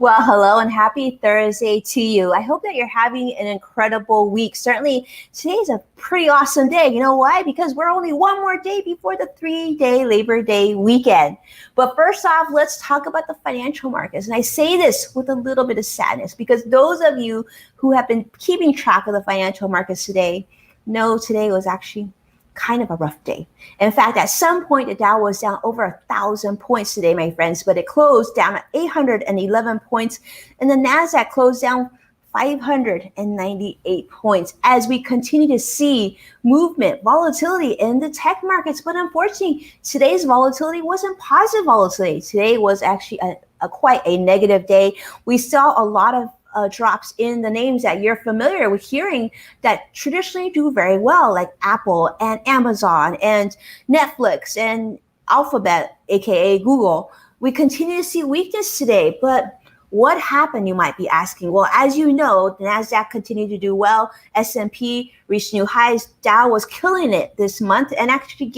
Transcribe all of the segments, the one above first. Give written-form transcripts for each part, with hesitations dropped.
Well, hello and happy Thursday to you. I hope that you're having an incredible week. Certainly, today is a pretty awesome day. You know why? Because we're only one more day before the 3-day Labor Day weekend. But first off, let's talk about the financial markets. And I say this with a little bit of sadness because those of you who have been keeping track of the financial markets today know today was actually kind of a rough day. In fact, at some point, the Dow was down over 1,000 points today, my friends, but it closed down at 811 points, and the NASDAQ closed down 598 points as we continue to see movement, volatility in the tech markets. But unfortunately, today's volatility wasn't positive volatility. Today was actually a quite a negative day. We saw a lot of drops in the names that you're familiar with hearing that traditionally do very well, like Apple and Amazon and Netflix and Alphabet, aka Google. We continue to see weakness today, but what happened, you might be asking? Well, as you know, the NASDAQ continued to do well. S&P reached new highs. Dow was killing it this month and actually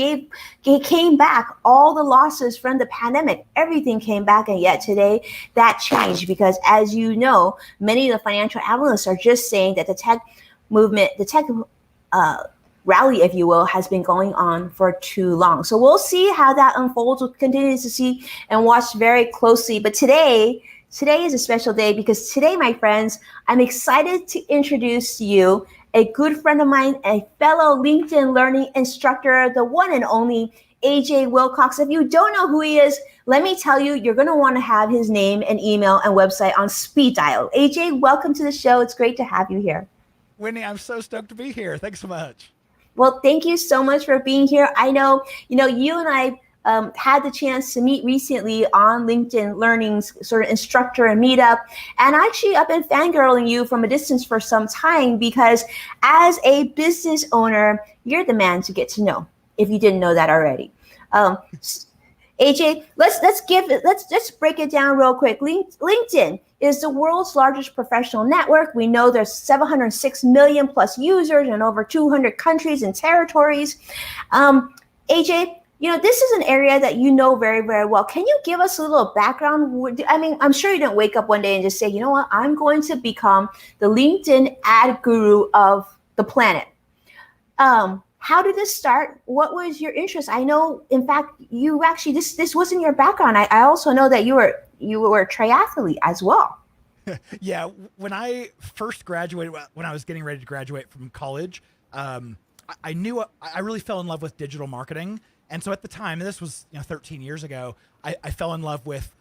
came back all the losses from the pandemic. Everything came back, and yet today that changed because, as you know, many of the financial analysts are just saying that the tech movement, the tech rally, if you will, has been going on for too long. So we'll see how that unfolds. We'll continue to see and watch very closely. But today is a special day because today, my friends, I'm excited to introduce to you a good friend of mine, a fellow LinkedIn learning instructor, the one and only AJ Wilcox. If you don't know who he is, let me tell you, you're going to want to have his name and email and website on speed dial. AJ, welcome to the show. It's great to have you here. Winnie, I'm so stoked to be here. Thanks so much. Well, thank you so much for being here. I know, you and I had the chance to meet recently on LinkedIn Learning's sort of instructor and meetup. And actually, I've been fangirling you from a distance for some time because as a business owner, you're the man to get to know, if you didn't know that already. AJ, let's break it down real quick. LinkedIn is the world's largest professional network. We know there's 706 million plus users in over 200 countries and territories. AJ, this is an area that you know very, very well. Can you give us a little background? I mean, I'm sure you didn't wake up one day and just say, you know what, I'm going to become the LinkedIn ad guru of the planet. How did this start? What was your interest? I know, in fact, you actually, this wasn't your background. I also know that you were a triathlete as well. Yeah, when I first graduated, when I was getting ready to graduate from college, I knew I really fell in love with digital marketing. And so at the time, and this was 13 years ago, I fell in love with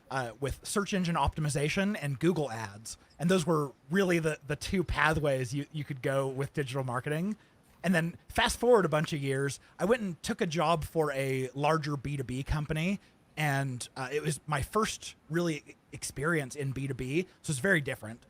search engine optimization and Google ads. And those were really the two pathways you could go with digital marketing. And then fast forward a bunch of years, I went and took a job for a larger B2B company. And it was my first really experience in B2B. So it's very different.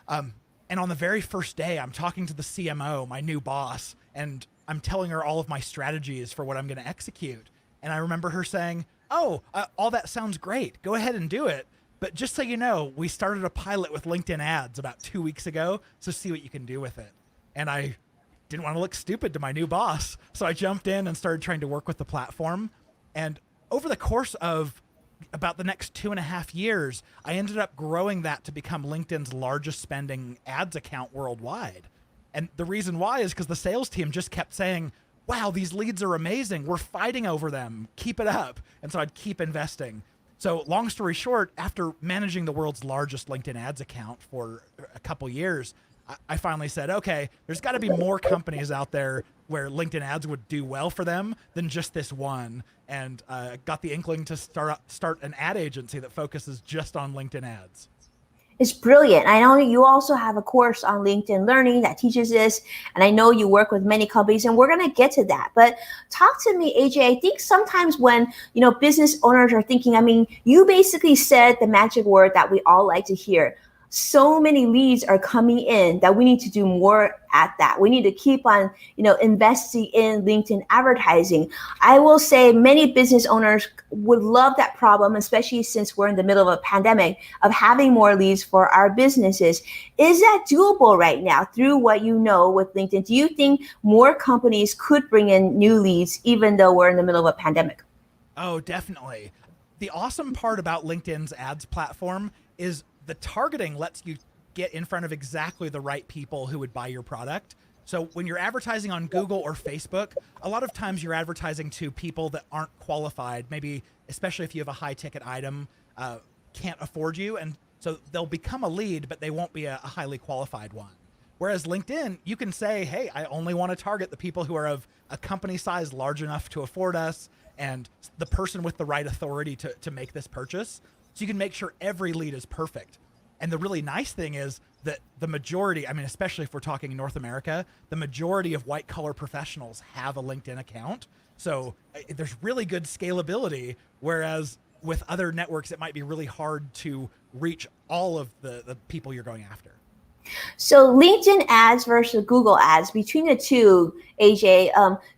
And on the very first day, I'm talking to the CMO, my new boss, and I'm telling her all of my strategies for what I'm going to execute. And I remember her saying, all that sounds great. Go ahead and do it. But just so you know, we started a pilot with LinkedIn ads about 2 weeks ago. So see what you can do with it. And I didn't want to look stupid to my new boss. So I jumped in and started trying to work with the platform. And over the course of about the next 2.5 years, I ended up growing that to become LinkedIn's largest spending ads account worldwide. And the reason why is because the sales team just kept saying, wow, these leads are amazing. We're fighting over them. Keep it up. And so I'd keep investing. So long story short, after managing the world's largest LinkedIn ads account for a couple years, I finally said, okay, there's got to be more companies out there where LinkedIn ads would do well for them than just this one. And got the inkling to start an ad agency that focuses just on LinkedIn ads. It's brilliant. I know you also have a course on LinkedIn Learning that teaches this, and I know you work with many companies, and we're going to get to that. But talk to me, AJ. I think sometimes when, business owners are thinking, I mean, you basically said the magic word that we all like to hear. So many leads are coming in that we need to do more at that. We need to keep on, investing in LinkedIn advertising. I will say many business owners would love that problem, especially since we're in the middle of a pandemic, of having more leads for our businesses. Is that doable right now through what you know with LinkedIn? Do you think more companies could bring in new leads even though we're in the middle of a pandemic? Oh, definitely. The awesome part about LinkedIn's ads platform is the targeting lets you get in front of exactly the right people who would buy your product. So when you're advertising on Google or Facebook, a lot of times you're advertising to people that aren't qualified, maybe especially if you have a high ticket item, can't afford you. And so they'll become a lead, but they won't be a highly qualified one. Whereas LinkedIn, you can say, hey, I only want to target the people who are of a company size large enough to afford us and the person with the right authority to make this purchase. So you can make sure every lead is perfect. And the really nice thing is that the majority, I mean, especially if we're talking North America, the majority of white collar professionals have a LinkedIn account. So there's really good scalability, whereas with other networks, it might be really hard to reach all of the people you're going after. So LinkedIn ads versus Google ads, between the two, AJ,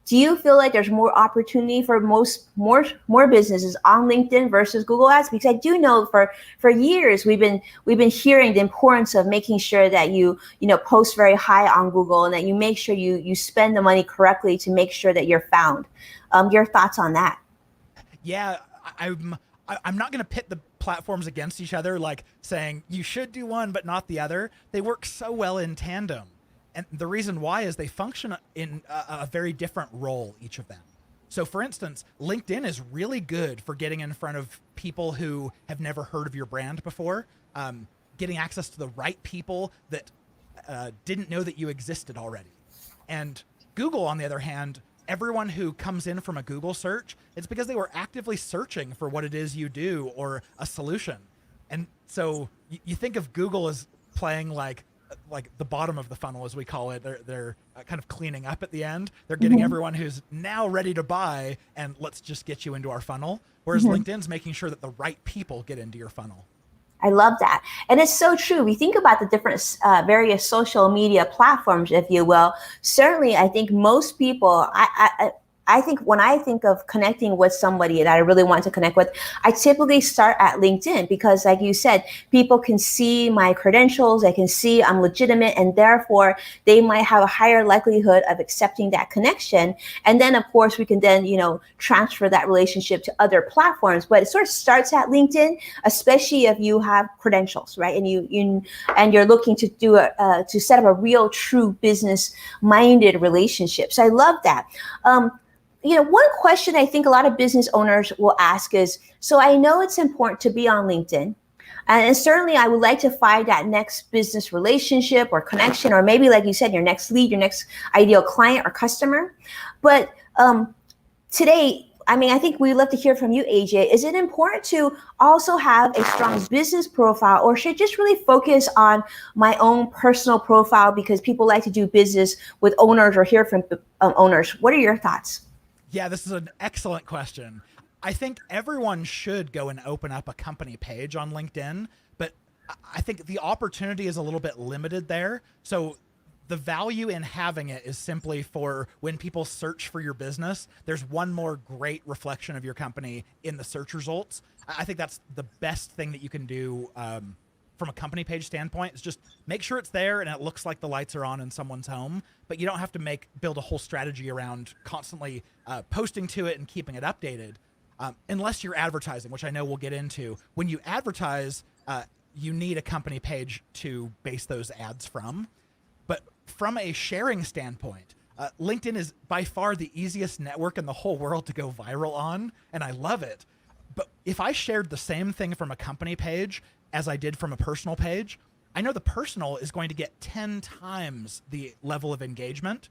do you feel like there's more opportunity for more businesses on LinkedIn versus Google ads? Because I do know for years we've been hearing the importance of making sure that you post very high on Google and that you make sure you spend the money correctly to make sure that you're found. Your thoughts on that? Yeah, I'm not going to pit the platforms against each other, like saying you should do one but not the other. They work so well in tandem. And the reason why is they function in a very different role, each of them. So for instance, LinkedIn is really good for getting in front of people who have never heard of your brand before, getting access to the right people that didn't know that you existed already. And Google, on the other hand, everyone who comes in from a Google search, it's because they were actively searching for what it is you do or a solution. And so you think of Google as playing like the bottom of the funnel, as we call it. They're kind of cleaning up at the end. They're getting everyone who's now ready to buy, and let's just get you into our funnel. Whereas LinkedIn's making sure that the right people get into your funnel. I love that. And it's so true. We think about the different various social media platforms, if you will. Certainly, I think most people, I think when I think of connecting with somebody that I really want to connect with, I typically start at LinkedIn because, like you said, people can see my credentials, they can see I'm legitimate, and therefore they might have a higher likelihood of accepting that connection. And then, of course, we can then, transfer that relationship to other platforms. But it sort of starts at LinkedIn, especially if you have credentials, right? And you're looking to do to set up a real, true business-minded relationship. So I love that. One question I think a lot of business owners will ask is, so I know it's important to be on LinkedIn, and certainly I would like to find that next business relationship or connection, or maybe, like you said, your next lead, your next ideal client or customer. But today, I think we'd love to hear from you, AJ. Is it important to also have a strong business profile, or should I just really focus on my own personal profile because people like to do business with owners or hear from owners? What are your thoughts? Yeah, this is an excellent question. I think everyone should go and open up a company page on LinkedIn, but I think the opportunity is a little bit limited there. So the value in having it is simply for when people search for your business, there's one more great reflection of your company in the search results. I think that's the best thing that you can do from a company page standpoint, is just make sure it's there and it looks like the lights are on in someone's home, but you don't have to build a whole strategy around constantly posting to it and keeping it updated, unless you're advertising, which I know we'll get into. When you advertise, you need a company page to base those ads from. But from a sharing standpoint, LinkedIn is by far the easiest network in the whole world to go viral on, and I love it. But if I shared the same thing from a company page as I did from a personal page, I know the personal is going to get 10 times the level of engagement.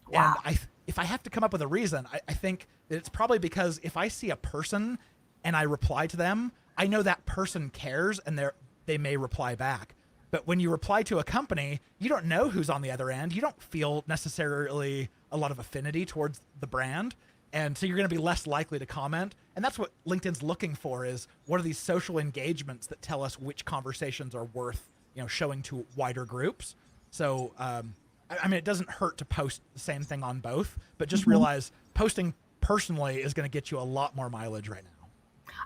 Wow. And if I have to come up with a reason, I think that it's probably because if I see a person and I reply to them, I know that person cares and they may reply back. But when you reply to a company, you don't know who's on the other end. You don't feel necessarily a lot of affinity towards the brand. And so you're going to be less likely to comment. And that's what LinkedIn's looking for, is what are these social engagements that tell us which conversations are worth, showing to wider groups. So, it doesn't hurt to post the same thing on both, but just realize posting personally is going to get you a lot more mileage right now.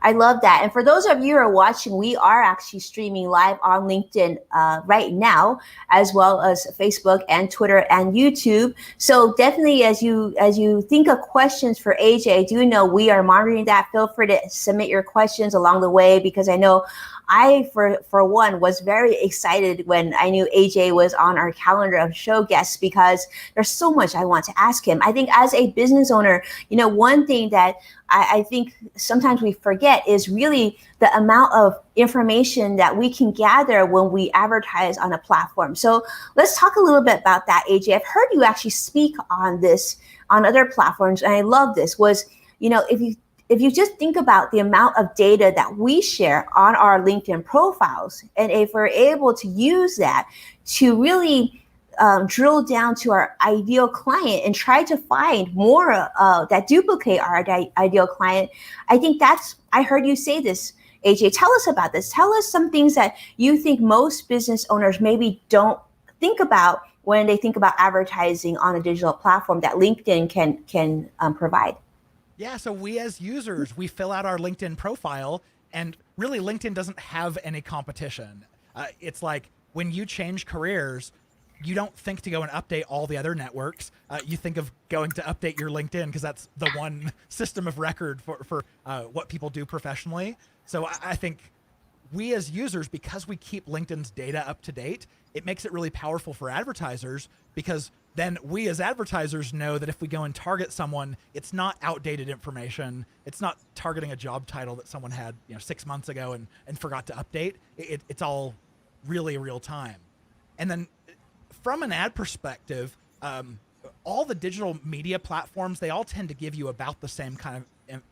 I love that. And for those of you who are watching, we are actually streaming live on LinkedIn right now, as well as Facebook and Twitter and YouTube. So definitely, as you think of questions for AJ, do know we are monitoring that. Feel free to submit your questions along the way, because I know I, for one, was very excited when I knew AJ was on our calendar of show guests because there's so much I want to ask him. I think as a business owner, one thing that I think sometimes we forget is really the amount of information that we can gather when we advertise on a platform. So let's talk a little bit about that, AJ. I've heard you actually speak on this on other platforms, and I love this. If you just think about the amount of data that we share on our LinkedIn profiles, and if we're able to use that to really drill down to our ideal client and try to find more that duplicate our ideal client, I think I heard you say this, AJ. Tell us about this. Tell us some things that you think most business owners maybe don't think about when they think about advertising on a digital platform that LinkedIn can provide. Yeah, so we as users, we fill out our LinkedIn profile, and really LinkedIn doesn't have any competition. It's like when you change careers, you don't think to go and update all the other networks. You think of going to update your LinkedIn because that's the one system of record for what people do professionally. So I think we as users, because we keep LinkedIn's data up to date, it makes it really powerful for advertisers, because then we as advertisers know that if we go and target someone, it's not outdated information. It's not targeting a job title that someone had 6 months ago and forgot to update. It's all really real time. And then from an ad perspective, all the digital media platforms, they all tend to give you about the same kind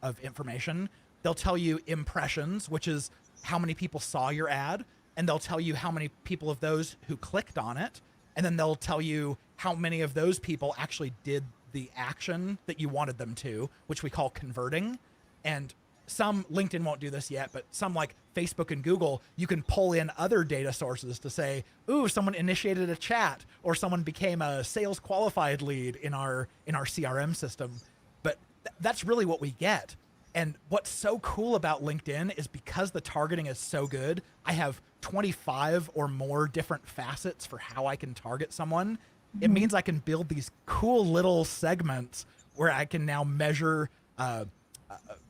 of information. They'll tell you impressions, which is how many people saw your ad, and they'll tell you how many people of those who clicked on it, and then they'll tell you how many of those people actually did the action that you wanted them to, which we call converting. And some, LinkedIn won't do this yet, but some like Facebook and Google, you can pull in other data sources to say, ooh, someone initiated a chat, or someone became a sales qualified lead in our CRM system. But that's really what we get. And what's so cool about LinkedIn is because the targeting is so good, I have 25 or more different facets for how I can target someone. Mm-hmm. It means I can build these cool little segments where I can now measure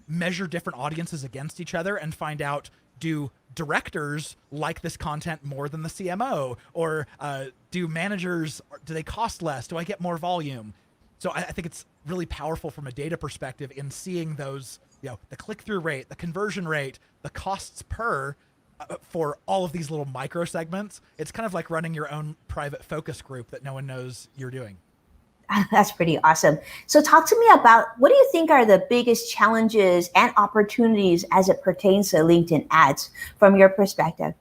different audiences against each other and find out, do directors like this content more than the CMO? Or do managers, do they cost less? Do I get more volume? So I think it's really powerful from a data perspective in seeing those, the click-through rate, the conversion rate, the costs per for all of these little micro segments. It's kind of like running your own private focus group that no one knows you're doing. That's pretty awesome. So talk to me about, what do you think are the biggest challenges and opportunities as it pertains to LinkedIn ads from your perspective?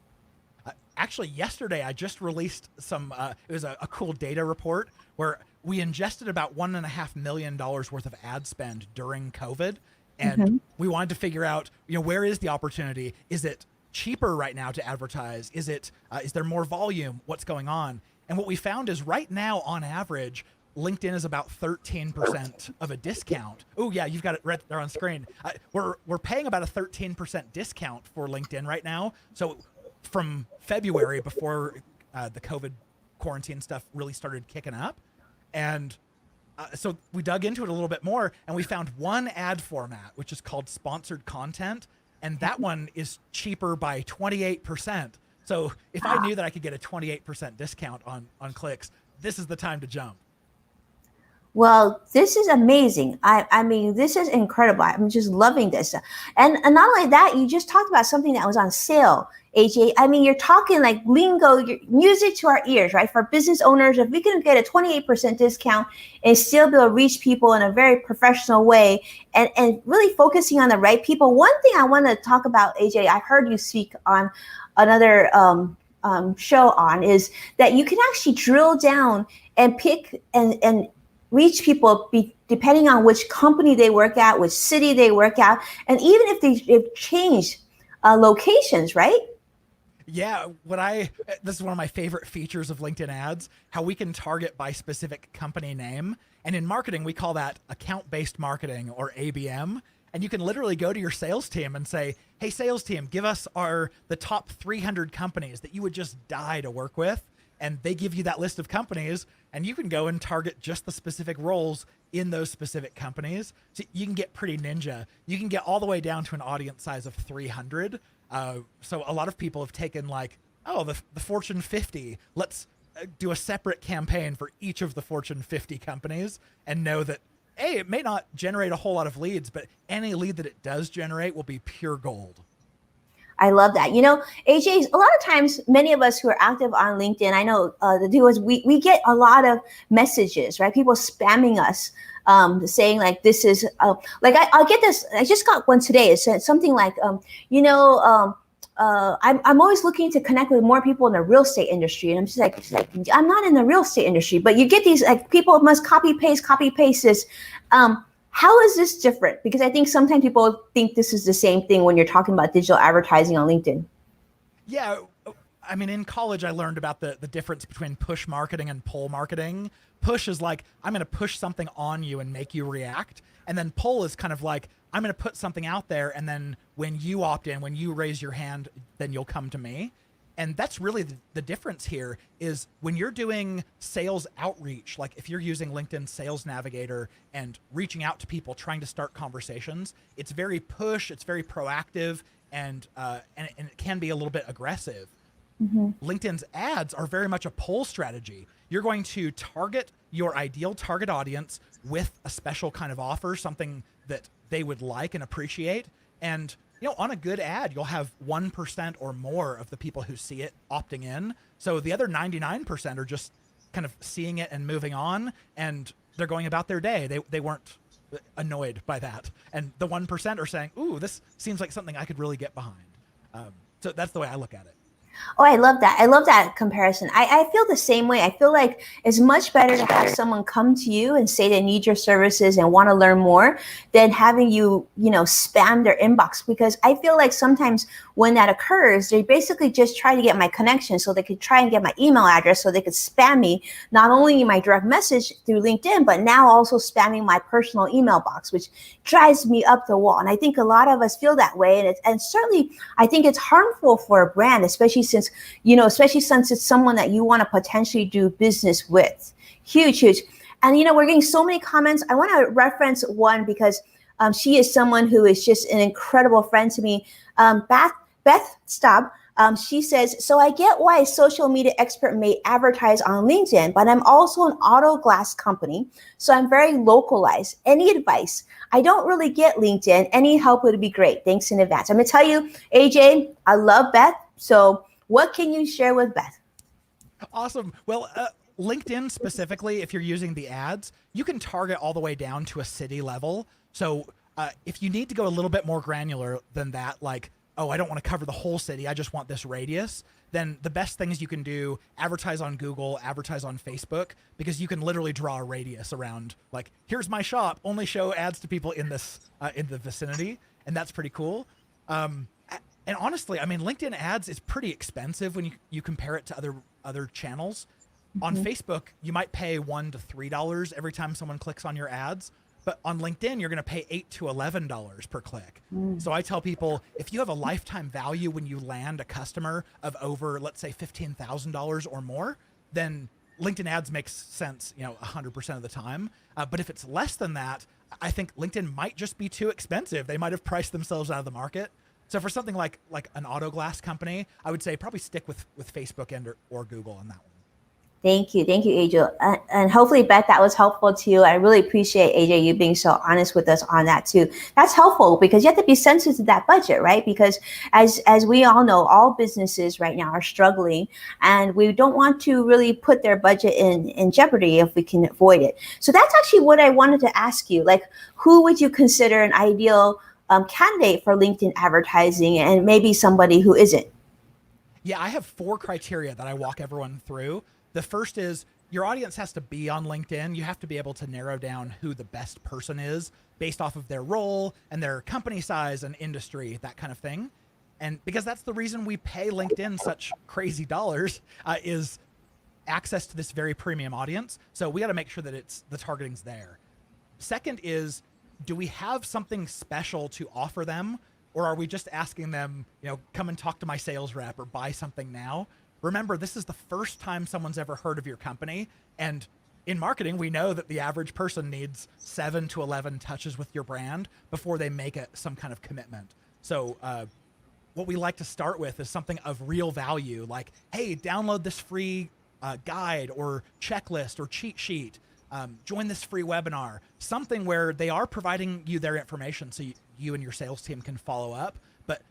Actually, yesterday I just released some, it was a cool data report where we ingested about $1.5 million worth of ad spend during COVID. And we wanted to figure out, where is the opportunity? Is it cheaper right now to advertise? Is there more volume? What's going on? And what we found is right now, on average, LinkedIn is about 13% of a discount. Oh yeah, you've got it right there on screen. We're paying about a 13% discount for LinkedIn right now. So from February, before the COVID quarantine stuff really started kicking up, and so we dug into it a little bit more, and we found one ad format, which is called sponsored content, and that one is cheaper by 28%. So if I knew that I could get a 28% discount on clicks, this is the time to jump. Well, this is amazing. I mean, this is incredible. I'm just loving this. And not only that, you just talked about something that was on sale, AJ. I mean, you're talking like lingo, music to our ears, right? For business owners, if we can get a 28% discount and still be able to reach people in a very professional way and really focusing on the right people. One thing I want to talk about, AJ, I heard you speak on another show on, is that you can actually drill down and pick and reach people depending on which company they work at, which city they work at, and even if they've changed locations, right? Yeah, this is one of my favorite features of LinkedIn ads, how we can target by specific company name. And in marketing, we call that account-based marketing, or ABM. And you can literally go to your sales team and say, hey, sales team, give us the top 300 companies that you would just die to work with. And they give you that list of companies, and you can go and target just the specific roles in those specific companies. So you can get pretty ninja. You can get all the way down to an audience size of 300. So a lot of people have taken like, oh, the Fortune 50, let's do a separate campaign for each of the Fortune 50 companies and know that, hey, it may not generate a whole lot of leads, but any lead that it does generate will be pure gold. I love that. You know, AJ, a lot of times, many of us who are active on LinkedIn, I know the deal is we get a lot of messages, right? People spamming us, saying like, this is, like, I'll get this. I just got one today. It said something like, you know, I'm always looking to connect with more people in the real estate industry. And I'm just like, I'm not in the real estate industry, but you get these, like, people must copy paste this. How is this different? Because I think sometimes people think this is the same thing when you're talking about digital advertising on LinkedIn. Yeah. I mean, in college, I learned about the difference between push marketing and pull marketing. Push is like, I'm going to push something on you and make you react. And then pull is kind of like, I'm going to put something out there. And then when you opt in, when you raise your hand, then you'll come to me. And that's really the difference here is when you're doing sales outreach, like if you're using LinkedIn Sales Navigator and reaching out to people, trying to start conversations, it's very push, it's very proactive, and it can be a little bit aggressive. Mm-hmm. LinkedIn's ads are very much a pull strategy. You're going to target your ideal target audience with a special kind of offer, something that they would like and appreciate. And you know, on a good ad, you'll have 1% or more of the people who see it opting in. So the other 99% are just kind of seeing it and moving on, and they're going about their day. They weren't annoyed by that. And the 1% are saying, ooh, this seems like something I could really get behind. So that's the way I look at it. Oh, I love that. I love that comparison. I feel the same way. I feel like it's much better to have someone come to you and say they need your services and want to learn more than having you, spam their inbox. Because I feel like sometimes when that occurs, they basically just try to get my connection so they could try and get my email address so they could spam me, not only in my direct message through LinkedIn, but now also spamming my personal email box, which drives me up the wall. And I think a lot of us feel that way. And certainly I think it's harmful for a brand, especially since it's someone that you want to potentially do business with. Huge. And, we're getting so many comments. I want to reference one because she is someone who is just an incredible friend to me. Beth Staub, she says, so I get why a social media expert may advertise on LinkedIn, but I'm also an auto glass company, so I'm very localized. Any advice? I don't really get LinkedIn. Any help would be great. Thanks in advance. I'm going to tell you, AJ, I love Beth. So what can you share with Beth? Awesome. Well, LinkedIn specifically, if you're using the ads, you can target all the way down to a city level. So if you need to go a little bit more granular than that, like, oh, I don't want to cover the whole city, I just want this radius, then the best things you can do, advertise on Google, advertise on Facebook, because you can literally draw a radius around, like, here's my shop, only show ads to people in this in the vicinity, and that's pretty cool. And honestly, I mean, LinkedIn ads is pretty expensive when you compare it to other channels. Mm-hmm. On Facebook, you might pay $1 to $3 every time someone clicks on your ads. But on LinkedIn, you're going to pay $8 to $11 per click. Mm. So I tell people, if you have a lifetime value when you land a customer of over, let's say, $15,000 or more, then LinkedIn ads makes sense, 100% of the time. But if it's less than that, I think LinkedIn might just be too expensive. They might have priced themselves out of the market. So for something like an auto glass company, I would say probably stick with Facebook or Google on that one. Thank you, AJ. And hopefully, Beth, that was helpful to you. I really appreciate, AJ, you being so honest with us on that too. That's helpful because you have to be sensitive to that budget, right? Because as we all know, all businesses right now are struggling, and we don't want to really put their budget in jeopardy if we can avoid it. So that's actually what I wanted to ask you. Like, who would you consider an ideal candidate for LinkedIn advertising, and maybe somebody who isn't? Yeah, I have 4 criteria that I walk everyone through. The first is your audience has to be on LinkedIn. You have to be able to narrow down who the best person is based off of their role and their company size and industry, that kind of thing. And because that's the reason we pay LinkedIn such crazy dollars, is access to this very premium audience. So we got to make sure that the targeting's there. Second is, do we have something special to offer them? Or are we just asking them, come and talk to my sales rep or buy something now? Remember, this is the first time someone's ever heard of your company. And in marketing, we know that the average person needs 7 to 11 touches with your brand before they make some kind of commitment. So what we like to start with is something of real value, like, hey, download this free guide or checklist or cheat sheet. Join this free webinar, something where they are providing you their information so you and your sales team can follow up, but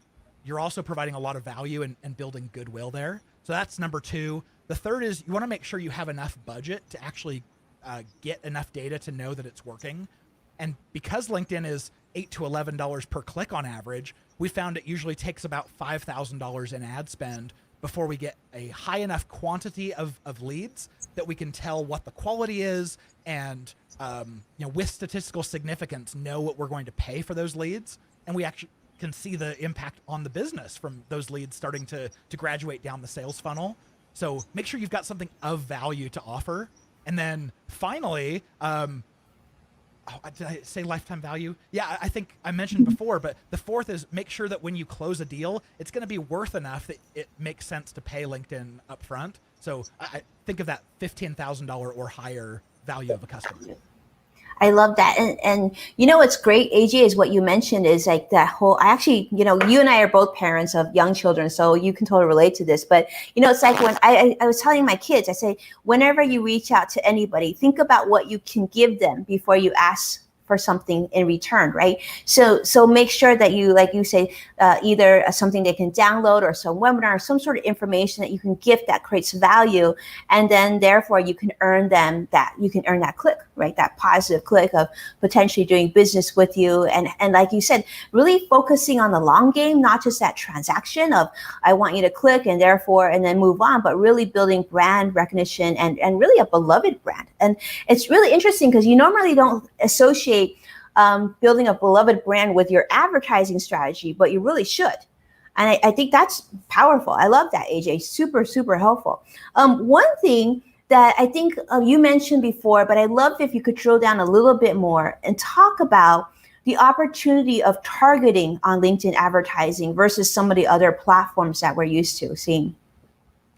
you're also providing a lot of value and building goodwill there. So that's number two. The third is you want to make sure you have enough budget to actually get enough data to know that it's working. And because LinkedIn is $8 to $11 per click on average, we found it usually takes about $5,000 in ad spend before we get a high enough quantity of leads that we can tell what the quality is and, with statistical significance, know what we're going to pay for those leads. And we actually can see the impact on the business from those leads starting to graduate down the sales funnel. So make sure you've got something of value to offer. And then finally, did I say lifetime value? Yeah, I think I mentioned before, but the fourth is make sure that when you close a deal, it's going to be worth enough that it makes sense to pay LinkedIn upfront. So I think of that $15,000 or higher value of a customer. I love that. And what's great, AJ, is what you mentioned is like that whole, I actually, you and I are both parents of young children, so you can totally relate to this. But, it's like when I was telling my kids, I say, whenever you reach out to anybody, think about what you can give them before you ask for something in return, right? So make sure that you, like you say, either something they can download or some webinar, or some sort of information that you can gift that creates value, and then therefore you can earn that click, right? That positive click of potentially doing business with you, and like you said, really focusing on the long game, not just that transaction of I want you to click and then move on, but really building brand recognition and really a beloved brand. And it's really interesting because you normally don't associate building a beloved brand with your advertising strategy, but you really should. And I think that's powerful. I love that, AJ. Super, super helpful. One thing that I think you mentioned before, but I'd love if you could drill down a little bit more and talk about the opportunity of targeting on LinkedIn advertising versus some of the other platforms that we're used to seeing.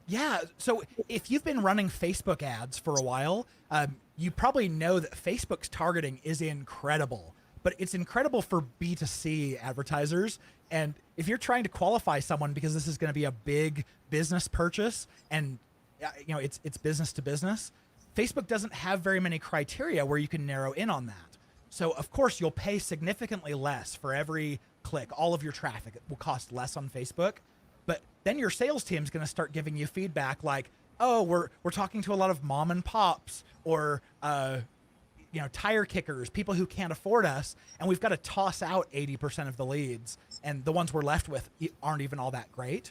Yeah. So if you've been running Facebook ads for a while, you probably know that Facebook's targeting is incredible, but it's incredible for B2C advertisers. And if you're trying to qualify someone because this is going to be a big business purchase and it's business to business, Facebook doesn't have very many criteria where you can narrow in on that. So of course you'll pay significantly less for every click. All of your traffic will cost less on Facebook, but then your sales team is going to start giving you feedback like, oh, we're talking to a lot of mom and pops or tire kickers, people who can't afford us, and we've got to toss out 80% of the leads, and the ones we're left with aren't even all that great.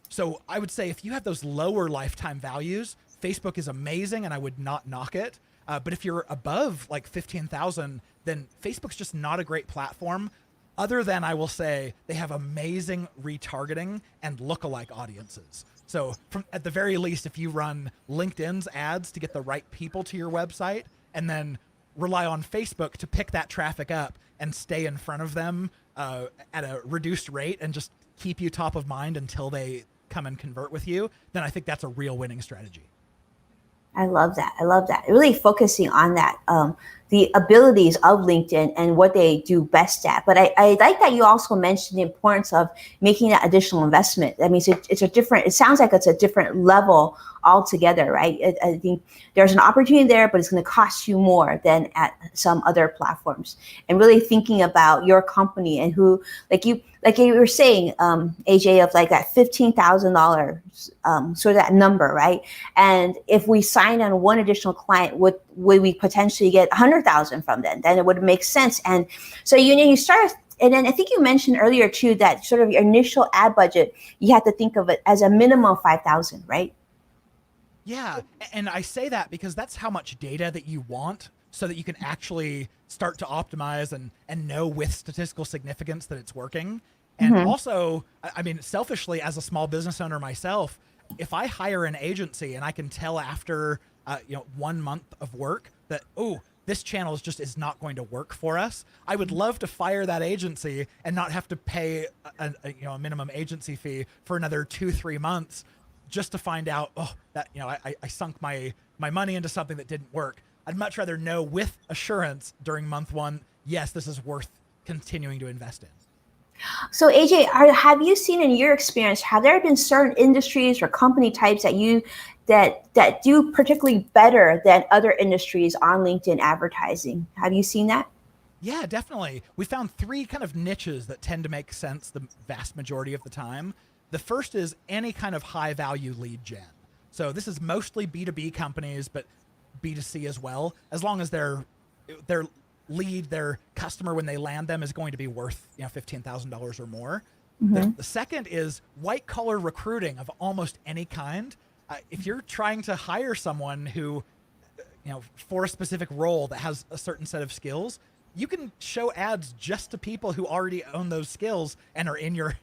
So I would say if you have those lower lifetime values, Facebook is amazing, and I would not knock it. But if you're above like 15,000, then Facebook's just not a great platform. Other than, I will say, they have amazing retargeting and lookalike audiences. So at the very least, if you run LinkedIn's ads to get the right people to your website and then rely on Facebook to pick that traffic up and stay in front of them at a reduced rate and just keep you top of mind until they come and convert with you, then I think that's a real winning strategy. I love that. Really focusing on that, the abilities of LinkedIn and what they do best at. But I like that you also mentioned the importance of making that additional investment. That means it sounds like it's a different level altogether, right? I think there's an opportunity there, but it's going to cost you more than at some other platforms. And really thinking about your company and who, like you were saying, AJ, of like that $15,000, sort of that number, right? And if we sign on one additional client, would we potentially get 100,000 from them? Then it would make sense. And so you start. And then I think you mentioned earlier too that sort of your initial ad budget, you have to think of it as a minimum of 5,000, right? Yeah, and I say that because that's how much data that you want so that you can actually start to optimize and know with statistical significance that it's working. And also, I mean, selfishly, as a small business owner myself, if I hire an agency and I can tell after 1 month of work that, this channel is not going to work for us, I would love to fire that agency and not have to pay a minimum agency fee for another 2-3 months just to find out, I sunk my money into something that didn't work. I'd much rather know with assurance during month one, yes, this is worth continuing to invest in. So AJ, have you seen in your experience, have there been certain industries or company types that do particularly better than other industries on LinkedIn advertising? Have you seen that? Yeah, definitely. We found three kind of niches that tend to make sense the vast majority of the time. The first is any kind of high value lead gen. So this is mostly B2B companies, but B2C as well, as long as their lead, their customer when they land them is going to be worth, $15,000 or more. The second is white collar recruiting of almost any kind. If you're trying to hire someone who, for a specific role that has a certain set of skills, you can show ads just to people who already own those skills and are in your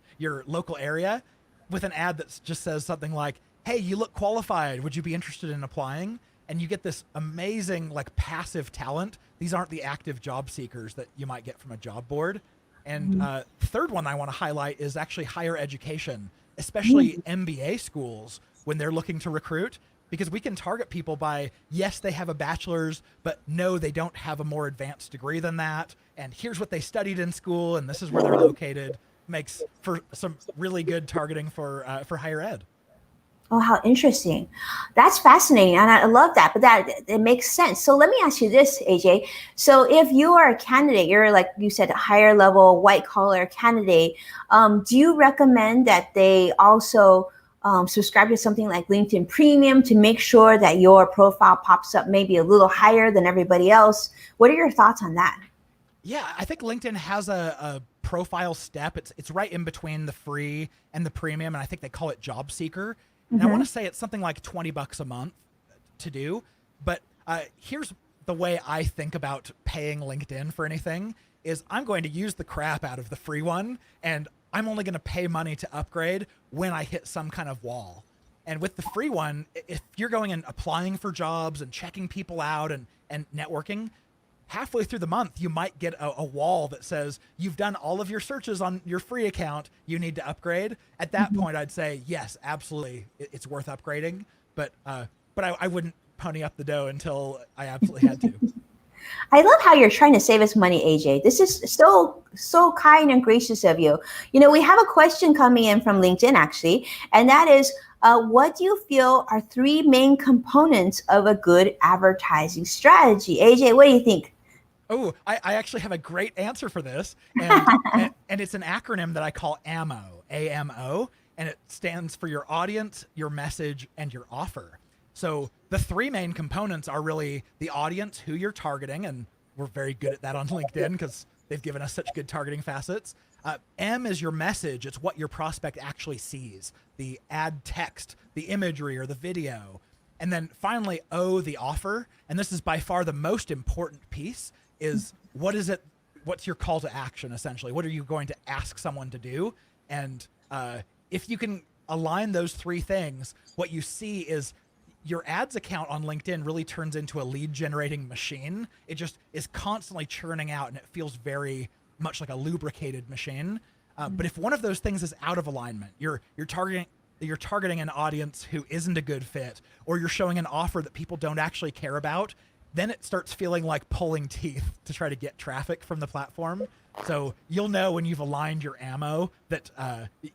local area with an ad that just says something like, hey, you look qualified, would you be interested in applying? And you get this amazing like passive talent. These aren't the active job seekers that you might get from a job board. And third one I want to highlight is actually higher education, especially MBA schools when they're looking to recruit, because we can target people by, yes, they have a bachelor's, but no, they don't have a more advanced degree than that. And here's what they studied in school, and this is where they're located. Makes for some really good targeting for higher ed. Oh, how interesting. That's fascinating. And I love that, but that it makes sense. So let me ask you this, AJ. So if you are a candidate, you're like you said, a higher level white collar candidate, do you recommend that they also subscribe to something like LinkedIn Premium to make sure that your profile pops up maybe a little higher than everybody else? What are your thoughts on that? Yeah, I think LinkedIn has a profile step. It's right in between the free and the premium, and I think they call it Job Seeker. And I want to say it's something like $20 a month to do. But here's the way I think about paying LinkedIn for anything is I'm going to use the crap out of the free one, and I'm only going to pay money to upgrade when I hit some kind of wall. And with the free one, if you're going and applying for jobs and checking people out and networking, halfway through the month, you might get a wall that says, you've done all of your searches on your free account, you need to upgrade. At that point, I'd say, yes, absolutely, it's worth upgrading. But I wouldn't pony up the dough until I absolutely had to. I love how you're trying to save us money, AJ. This is so kind and gracious of you. We have a question coming in from LinkedIn, actually, and that is, what do you feel are three main components of a good advertising strategy? AJ, what do you think? Oh, I actually have a great answer for this. And it's an acronym that I call AMO, A-M-O, and it stands for your audience, your message, and your offer. So the three main components are really the audience, who you're targeting, and we're very good at that on LinkedIn because they've given us such good targeting facets. M is your message. It's what your prospect actually sees, the ad text, the imagery, or the video. And then finally, O, the offer. And this is by far the most important piece is what's your call to action, essentially? What are you going to ask someone to do? And if you can align those three things, what you see is your ads account on LinkedIn really turns into a lead generating machine. It just is constantly churning out, and it feels very much like a lubricated machine. But if one of those things is out of alignment, you're targeting an audience who isn't a good fit, or you're showing an offer that people don't actually care about, then it starts feeling like pulling teeth to try to get traffic from the platform. So you'll know when you've aligned your ammo that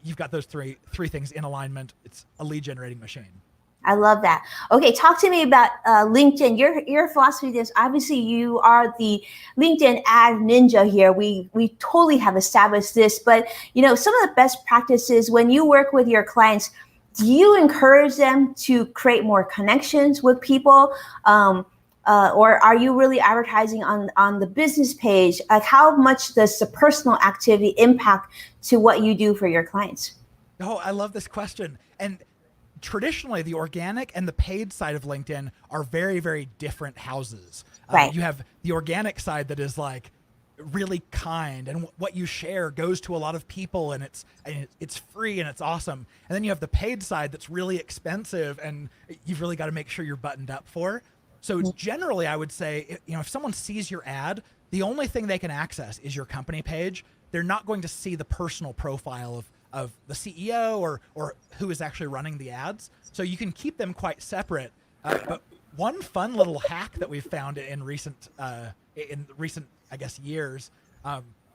you've got those three things in alignment. It's a lead generating machine. I love that. Okay, talk to me about LinkedIn. Your philosophy is obviously you are the LinkedIn ad ninja here. We totally have established this, but some of the best practices when you work with your clients, do you encourage them to create more connections with people, or are you really advertising on the business page? Like, how much does the personal activity impact to what you do for your clients? Oh, I love this question. And traditionally, the organic and the paid side of LinkedIn are very, very different houses. Right. You have the organic side that is like really kind, and what you share goes to a lot of people, and it's free and it's awesome. And then you have the paid side that's really expensive, and you've really got to make sure you're buttoned up for. So generally, I would say, if someone sees your ad, the only thing they can access is your company page. They're not going to see the personal profile of the CEO or who is actually running the ads. So you can keep them quite separate. But one fun little hack that we've found in recent, I guess, years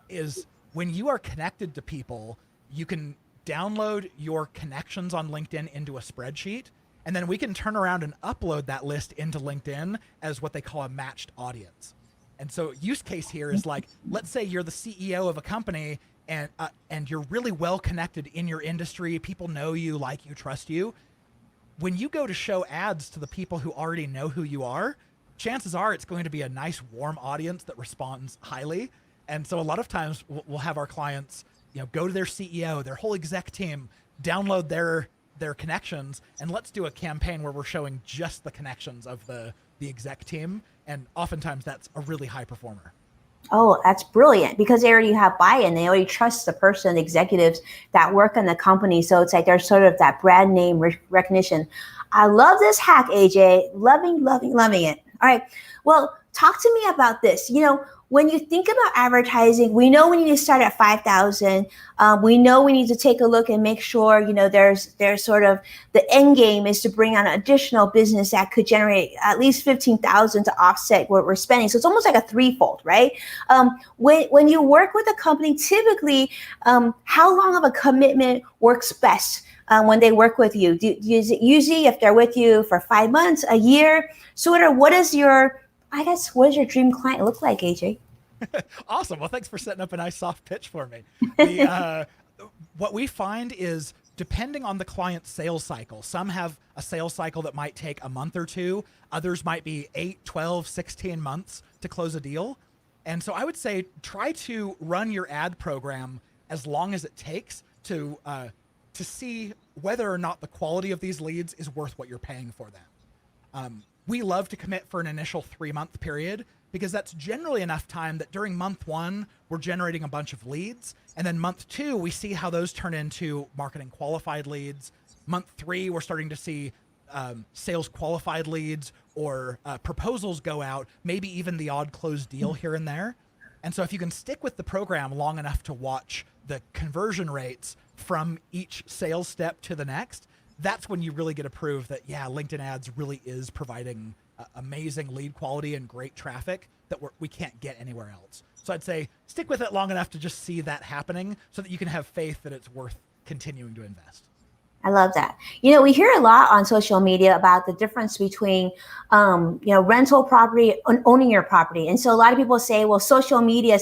is when you are connected to people, you can download your connections on LinkedIn into a spreadsheet, and then we can turn around and upload that list into LinkedIn as what they call a matched audience. And so use case here is like, let's say you're the CEO of a company and you're really well connected in your industry. People know you, like you, trust you. When you go to show ads to the people who already know who you are, chances are it's going to be a nice warm audience that responds highly. And so a lot of times we'll have our clients, go to their CEO, their whole exec team, download their connections, and let's do a campaign where we're showing just the connections of the exec team. And oftentimes that's a really high performer. Oh, that's brilliant, because they already have buy-in. They already trust the person, the executives that work in the company. So it's like there's sort of that brand name recognition. I love this hack, AJ. Loving it. All right. Well, talk to me about this. When you think about advertising, we know we need to start at 5,000. We know we need to take a look and make sure, there's sort of the end game is to bring on additional business that could generate at least 15,000 to offset what we're spending. So it's almost like a threefold, right? When you work with a company, typically, how long of a commitment works best? When they work with you, usually if they're with you for 5 months, a year, sort of, what does your dream client look like, AJ? Awesome. Well, thanks for setting up a nice soft pitch for me. What we find is, depending on the client's sales cycle, some have a sales cycle that might take a month or two. Others might be 8, 12, 16 months to close a deal. And so I would say try to run your ad program as long as it takes to see whether or not the quality of these leads is worth what you're paying for them. We love to commit for an initial 3-month period, because that's generally enough time that during month 1, we're generating a bunch of leads. And then month 2, we see how those turn into marketing qualified leads. Month 3, we're starting to see sales qualified leads or proposals go out, maybe even the odd closed deal here and there. And so if you can stick with the program long enough to watch the conversion rates from each sales step to the next, that's when you really get to prove that, LinkedIn ads really is providing amazing lead quality and great traffic that we can't get anywhere else. So I'd say stick with it long enough to just see that happening so that you can have faith that it's worth continuing to invest. I love that. We hear a lot on social media about the difference between, rental property and owning your property. And so a lot of people say, well, social media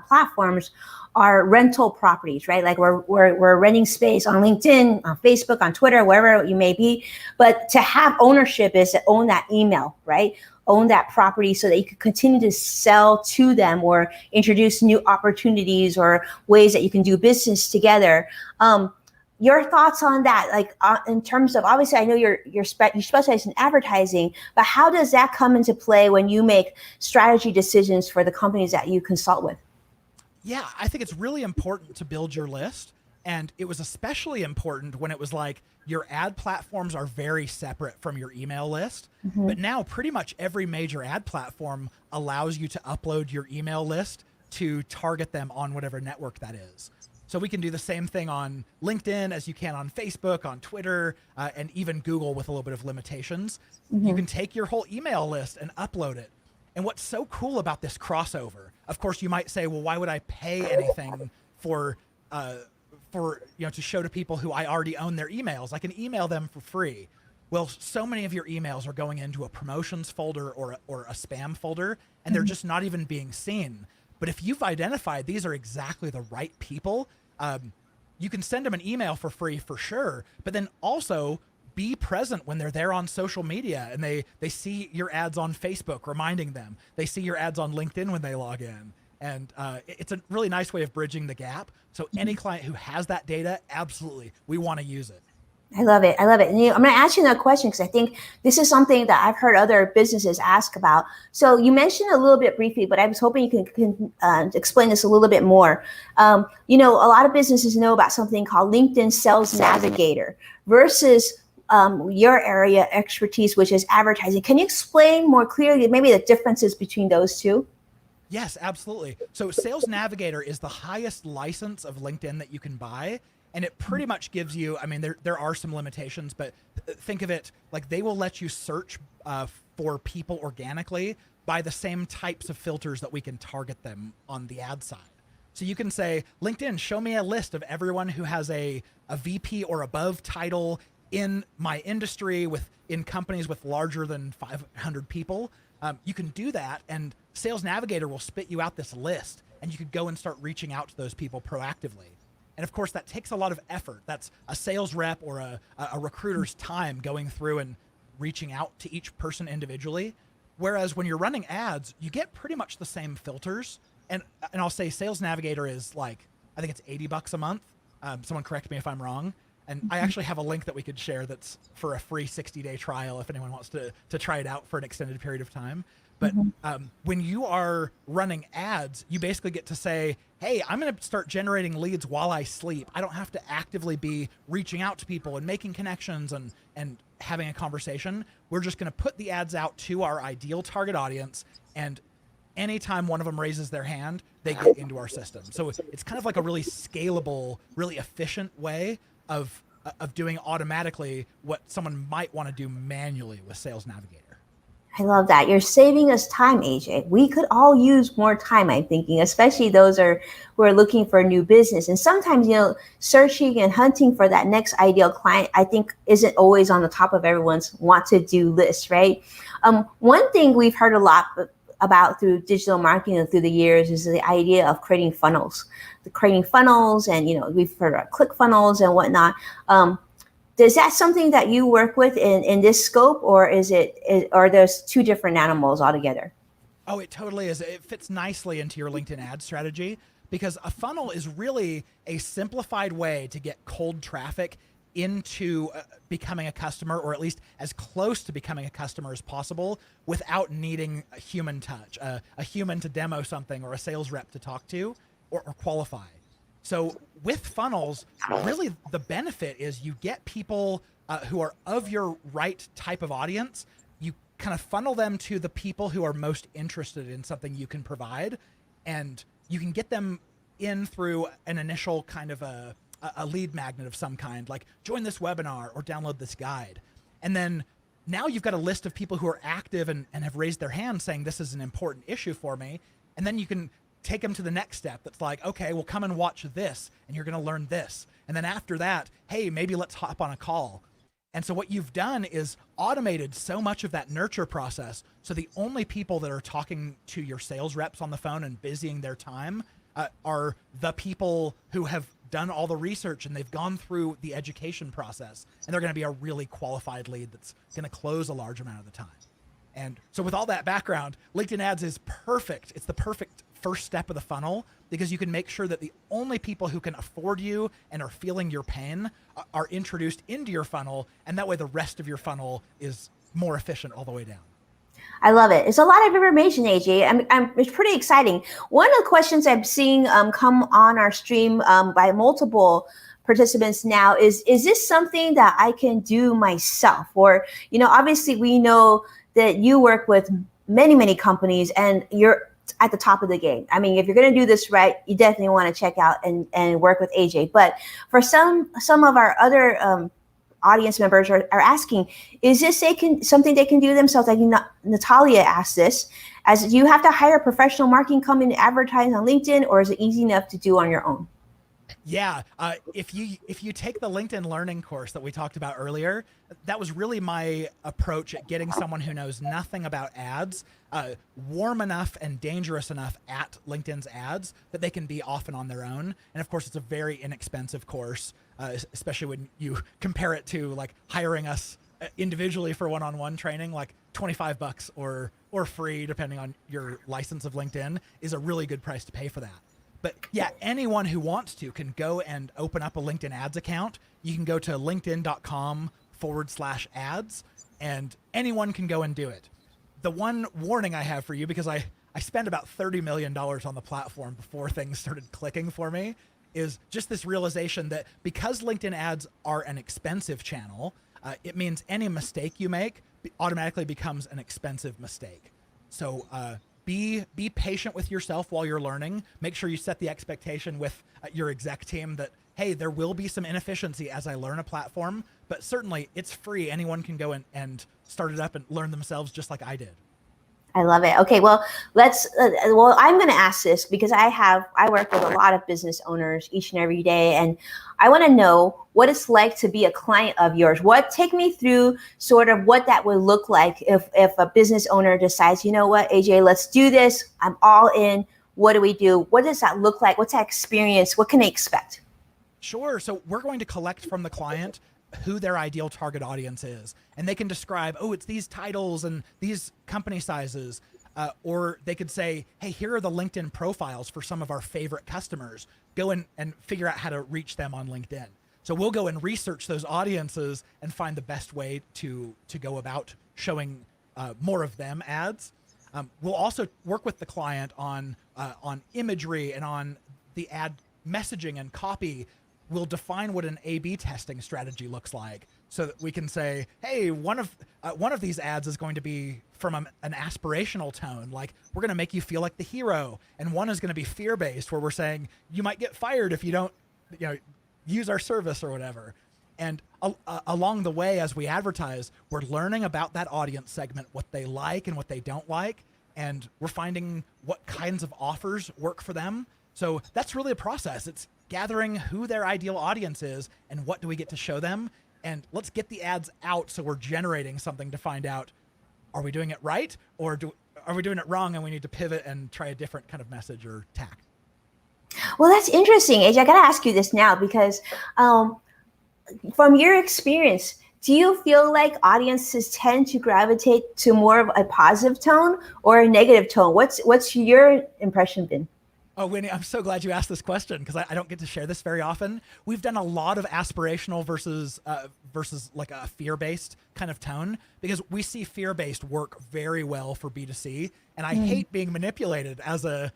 platforms are rental properties, right? Like we're renting space on LinkedIn, on Facebook, on Twitter, wherever you may be. But to have ownership is to own that email, right? Own that property so that you can continue to sell to them or introduce new opportunities or ways that you can do business together. Your thoughts on that, like in terms of, obviously, I know you specialize in advertising, but how does that come into play when you make strategy decisions for the companies that you consult with? Yeah, I think it's really important to build your list. And it was especially important when it was like your ad platforms are very separate from your email list. Mm-hmm. But now pretty much every major ad platform allows you to upload your email list to target them on whatever network that is. So we can do the same thing on LinkedIn as you can on Facebook, on Twitter, and even Google with a little bit of limitations. Mm-hmm. You can take your whole email list and upload it. And what's so cool about this crossover, of course, you might say, well, why would I pay anything for to show to people who I already own their emails? I can email them for free. Well, so many of your emails are going into a promotions folder or a spam folder, and they're just not even being seen. But if you've identified these are exactly the right people, you can send them an email for free for sure, but then also be present when they're there on social media and they see your ads on Facebook reminding them. They see your ads on LinkedIn when they log in. And it's a really nice way of bridging the gap. So any client who has that data, absolutely, we want to use it. I love it. And I'm going to ask you another question because I think this is something that I've heard other businesses ask about. So you mentioned a little bit briefly, but I was hoping you can explain this a little bit more. A lot of businesses know about something called LinkedIn Sales Navigator versus your area expertise, which is advertising. Can you explain more clearly maybe the differences between those two? Yes, absolutely. So Sales Navigator is the highest license of LinkedIn that you can buy. And it pretty much gives you, I mean, there are some limitations, but think of it like they will let you search for people organically by the same types of filters that we can target them on the ad side. So you can say, LinkedIn, show me a list of everyone who has a VP or above title in my industry in companies with larger than 500 people. You can do that, and Sales Navigator will spit you out this list, and you could go and start reaching out to those people proactively. And of course, that takes a lot of effort. That's a sales rep or a recruiter's time going through and reaching out to each person individually. Whereas when you're running ads, you get pretty much the same filters. And I'll say Sales Navigator is like, I think it's $80 a month. Someone correct me if I'm wrong. And I actually have a link that we could share that's for a free 60-day trial if anyone wants to try it out for an extended period of time. But when you are running ads, you basically get to say, hey, I'm going to start generating leads while I sleep. I don't have to actively be reaching out to people and making connections and having a conversation. We're just going to put the ads out to our ideal target audience, and anytime one of them raises their hand, they get into our system. So it's kind of like a really scalable, really efficient way of doing automatically what someone might want to do manually with Sales Navigator. I love that. You're saving us time, AJ. We could all use more time, I'm thinking, especially those who are looking for a new business. And sometimes, searching and hunting for that next ideal client, I think, isn't always on the top of everyone's want to do list, right? One thing we've heard a lot about through digital marketing through the years is the idea of creating funnels. And, we've heard about click funnels and whatnot. Is that something that you work with in this scope, or are those two different animals altogether? Oh, it totally is. It fits nicely into your LinkedIn ad strategy, because a funnel is really a simplified way to get cold traffic into becoming a customer, or at least as close to becoming a customer as possible, without needing a human touch, a human to demo something, or a sales rep to talk to or qualify. So with funnels, really the benefit is you get people who are of your right type of audience. You kind of funnel them to the people who are most interested in something you can provide, and you can get them in through an initial kind of a lead magnet of some kind, like join this webinar or download this guide. And then now you've got a list of people who are active and have raised their hand saying, this is an important issue for me. And then you can take them to the next step. That's like, okay, well, come and watch this, and you're going to learn this. And then after that, hey, maybe let's hop on a call. And so what you've done is automated so much of that nurture process. So the only people that are talking to your sales reps on the phone and busying their time are the people who have done all the research and they've gone through the education process, and they're going to be a really qualified lead that's going to close a large amount of the time. And so with all that background, LinkedIn ads is perfect. It's the perfect first step of the funnel, because you can make sure that the only people who can afford you and are feeling your pain are introduced into your funnel. And that way the rest of your funnel is more efficient all the way down. I love it. It's a lot of information, AJ. It's pretty exciting. One of the questions I'm seeing come on our stream by multiple participants now is this something that I can do myself? Or, obviously we know that you work with many, many companies, and you're at the top of the game. I mean, if you're going to do this right, you definitely want to check out and work with AJ. But for some of our other audience members are asking, is this something they can do themselves? Like Natalia asked this, as do you have to hire professional marketing company to advertise on LinkedIn, or is it easy enough to do on your own? Yeah, if you take the LinkedIn Learning course that we talked about earlier, that was really my approach at getting someone who knows nothing about ads warm enough and dangerous enough at LinkedIn's ads that they can be off and on their own. And of course, it's a very inexpensive course, especially when you compare it to like hiring us individually for one-on-one training. Like $25 or free, depending on your license of LinkedIn, is a really good price to pay for that. But yeah, anyone who wants to can go and open up a LinkedIn ads account. You can go to linkedin.com/ads, and anyone can go and do it. The one warning I have for you, because I spent about $30 million on the platform before things started clicking for me, is just this realization that because LinkedIn ads are an expensive channel, it means any mistake you make automatically becomes an expensive mistake. So be patient with yourself while you're learning. Make sure you set the expectation with your exec team that, hey, there will be some inefficiency as I learn a platform, but certainly it's free. Anyone can go and start it up and learn themselves just like I did. I love it. Okay, well, I'm going to ask this because I work with a lot of business owners each and every day, and I want to know what it's like to be a client of yours. Take me through sort of what that would look like if a business owner decides, you know what, AJ, let's do this. I'm all in. What do we do? What does that look like? What's that experience? What can they expect? Sure. So we're going to collect from the client who their ideal target audience is. And they can describe, oh, it's these titles and these company sizes. Or they could say, hey, here are the LinkedIn profiles for some of our favorite customers. Go in and figure out how to reach them on LinkedIn. So we'll go and research those audiences and find the best way to go about showing more of them ads. We'll also work with the client on imagery and on the ad messaging and copy. We'll define what an A/B testing strategy looks like, so that we can say, hey, one of these ads is going to be from an aspirational tone, like we're going to make you feel like the hero, and one is going to be fear-based, where we're saying you might get fired if you don't, use our service or whatever. And along the way, as we advertise, we're learning about that audience segment, what they like and what they don't like, and we're finding what kinds of offers work for them. So that's really a process. It's gathering who their ideal audience is and what do we get to show them. And let's get the ads out so we're generating something to find out, are we doing it right, or are we doing it wrong and we need to pivot and try a different kind of message or tack? Well, that's interesting, AJ. I got to ask you this now because from your experience, do you feel like audiences tend to gravitate to more of a positive tone or a negative tone? What's your impression been? Oh, Winnie, I'm so glad you asked this question because I don't get to share this very often. We've done a lot of aspirational versus like a fear-based kind of tone, because we see fear-based work very well for B2C, and I hate being manipulated as a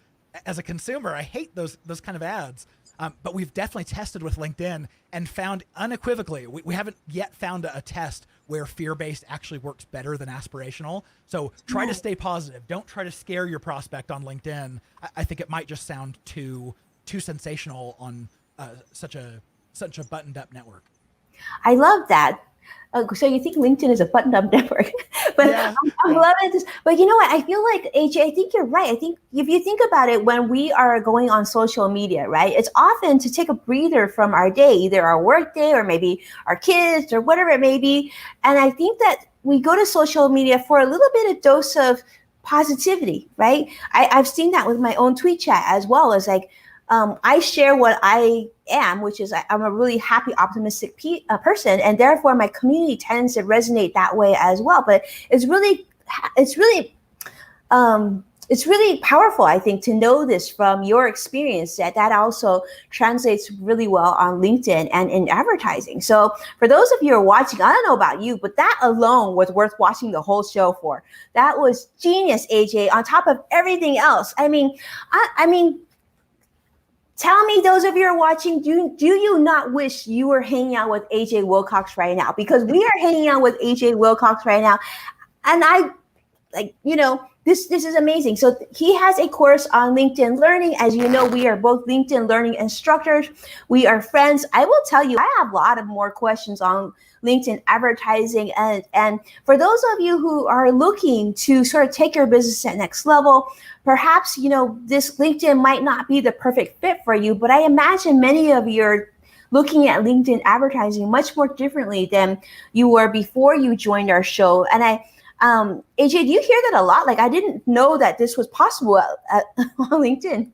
consumer. I hate those kind of ads. But we've definitely tested with LinkedIn and found unequivocally, we haven't yet found a test where fear-based actually works better than aspirational. So try to stay positive. Don't try to scare your prospect on LinkedIn. I think it might just sound too sensational on such a buttoned up network. I love that. So you think LinkedIn is a buttoned-up network, but yeah. I'm loving this. But you know what? I feel like, AJ, I think you're right. I think if you think about it, when we are going on social media, right, it's often to take a breather from our day, either our work day or maybe our kids or whatever it may be. And I think that we go to social media for a little bit of dose of positivity, right? I've seen that with my own tweet chat as well, as like, I share what I am, which is I'm a really happy, optimistic person, and therefore my community tends to resonate that way as well. But it's really powerful, I think, to know this from your experience, that also translates really well on LinkedIn and in advertising. So for those of you who are watching, I don't know about you, but that alone was worth watching the whole show for. That was genius, AJ, on top of everything else. I mean, tell me, those of you who are watching, do you not wish you were hanging out with AJ Wilcox right now? Because we are hanging out with AJ Wilcox right now. And this is amazing. So he has a course on LinkedIn Learning. As you know, we are both LinkedIn Learning instructors. We are friends. I will tell you, I have a lot of more questions on LinkedIn advertising. And for those of you who are looking to sort of take your business to the next level, perhaps, this LinkedIn might not be the perfect fit for you, but I imagine many of you are looking at LinkedIn advertising much more differently than you were before you joined our show. And AJ, do you hear that a lot? Like, I didn't know that this was possible on LinkedIn.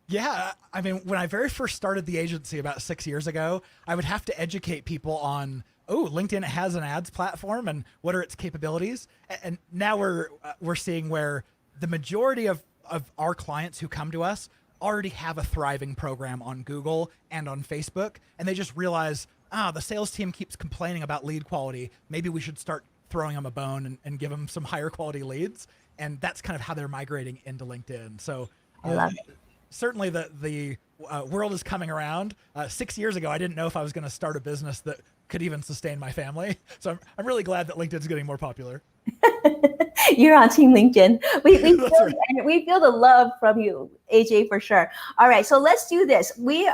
Yeah. I mean, when I very first started the agency about 6 years ago, I would have to educate people on, LinkedIn has an ads platform and what are its capabilities. And now we're seeing where the majority of our clients who come to us already have a thriving program on Google and on Facebook. And they just realize, the sales team keeps complaining about lead quality. Maybe we should start throwing them a bone and give them some higher quality leads. And that's kind of how they're migrating into LinkedIn. So I love it. Certainly the world is coming around. 6 years ago, I didn't know if I was going to start a business that could even sustain my family. So I'm really glad that LinkedIn's getting more popular. You're on Team LinkedIn. We Right. we feel the love from you, AJ, for sure. All right, so let's do this. We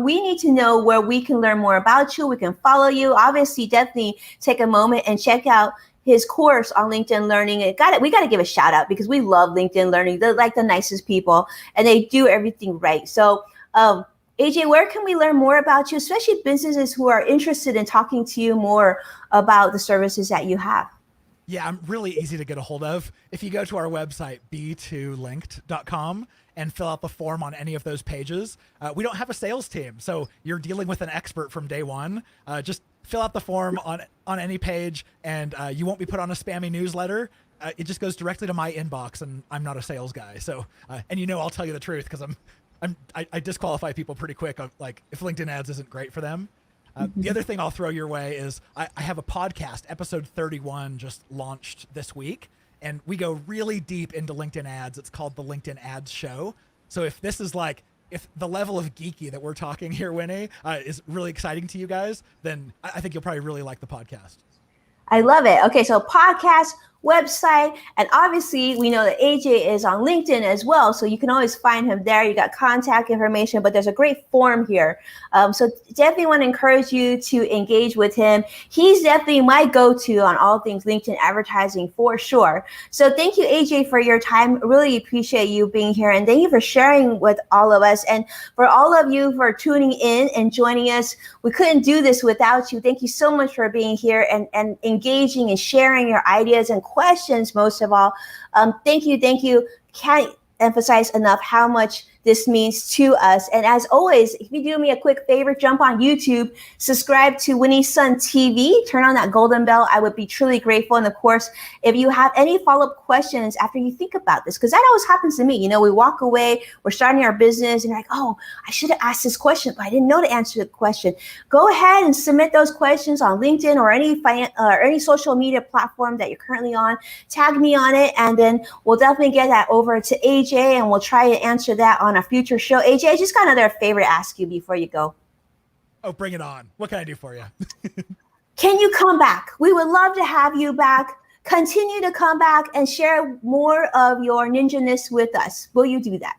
need to know where we can learn more about you. We can follow you. Obviously, definitely take a moment and check out his course on LinkedIn Learning. We got to give a shout out because we love LinkedIn Learning. They're like the nicest people and they do everything right. So AJ, where can we learn more about you, especially businesses who are interested in talking to you more about the services that you have? Yeah, I'm really easy to get a hold of. If you go to our website, b2linked.com, and fill out the form on any of those pages. We don't have a sales team, so you're dealing with an expert from day one. Just fill out the form on any page, and you won't be put on a spammy newsletter. It just goes directly to my inbox, and I'm not a sales guy. So, and I'll tell you the truth because I disqualify people pretty quick. Like if LinkedIn ads isn't great for them. The other thing I'll throw your way is I have a podcast, episode 31 just launched this week, and we go really deep into LinkedIn ads. It's called the LinkedIn Ads Show. So if this is if the level of geeky that we're talking here, Winnie, is really exciting to you guys, then I think you'll probably really like the podcast. I love it. Okay, so podcast, website, and obviously we know that AJ is on LinkedIn as well, so you can always find him there. You got contact information, but there's a great form here. So definitely want to encourage you to engage with him. He's definitely my go-to on all things LinkedIn advertising for sure. So thank you, AJ, for your time. Really appreciate you being here, and thank you for sharing with all of us. And for all of you for tuning in and joining us, we couldn't do this without you. Thank you so much for being here and engaging and sharing your ideas and questions, most of all. Thank you. Can't emphasize enough how much this means to us. And as always, if you do me a quick favor, jump on YouTube, subscribe to Winnie's Son TV, turn on that golden bell. I would be truly grateful. And of course, if you have any follow-up questions after you think about this, because that always happens to me. We walk away, we're starting our business, and you're like, oh, I should have asked this question, but I didn't know to answer the question. Go ahead and submit those questions on LinkedIn or any social media platform that you're currently on. Tag me on it, and then we'll definitely get that over to AJ, and we'll try to answer that on a future show. AJ, I just got another favor to ask you before you go. Oh, bring it on. What can I do for you? Can you come back? We would love to have you back. Continue to come back and share more of your ninja-ness with us. Will you do that?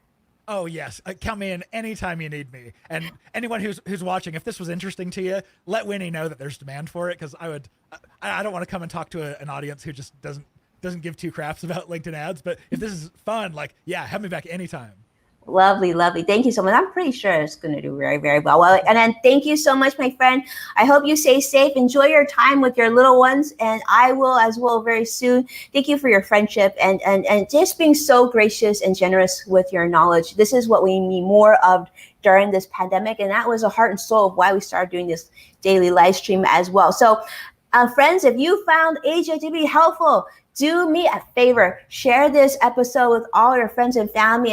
Oh, yes. Count me in anytime you need me. And anyone who's watching, if this was interesting to you, let Winnie know that there's demand for it, because I don't want to come and talk to an audience who just doesn't give two craps about LinkedIn ads. But if this is fun, have me back anytime. Lovely. Thank you so much. I'm pretty sure it's going to do very, very well. And then thank you so much, my friend. I hope you stay safe. Enjoy your time with your little ones. And I will as well very soon. Thank you for your friendship and just being so gracious and generous with your knowledge. This is what we need more of during this pandemic. And that was the heart and soul of why we started doing this daily live stream as well. So friends, if you found AJ to be helpful, do me a favor. Share this episode with all your friends and family,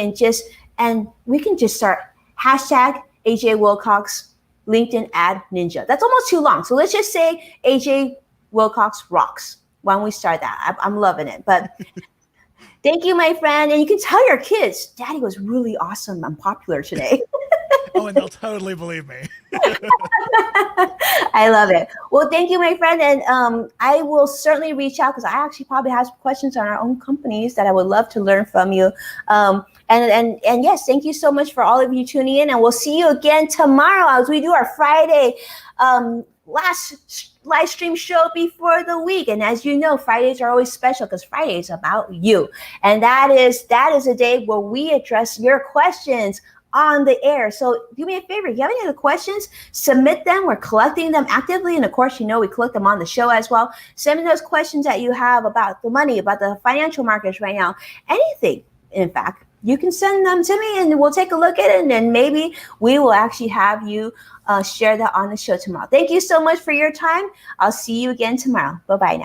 and we can just start hashtag AJ Wilcox LinkedIn Ad Ninja. That's almost too long. So let's just say AJ Wilcox rocks. Why don't we start that? I'm loving it. But thank you, my friend. And you can tell your kids, Daddy was really awesome and popular today. Oh, and they'll totally believe me. I love it. Well, thank you, my friend. And I will certainly reach out because I actually probably have some questions on our own companies that I would love to learn from you. And yes, thank you so much for all of you tuning in. And we'll see you again tomorrow as we do our Friday last live stream show before the week. And as you know, Fridays are always special because Friday is about you. And that is a day where we address your questions on the air. So do me a favor, if you have any other questions, submit them. We're collecting them actively. And of course, we collect them on the show as well. Send me those questions that you have about the money, about the financial markets right now, anything, in fact. You can send them to me and we'll take a look at it. And then maybe we will actually have you share that on the show tomorrow. Thank you so much for your time. I'll see you again tomorrow. Bye-bye now.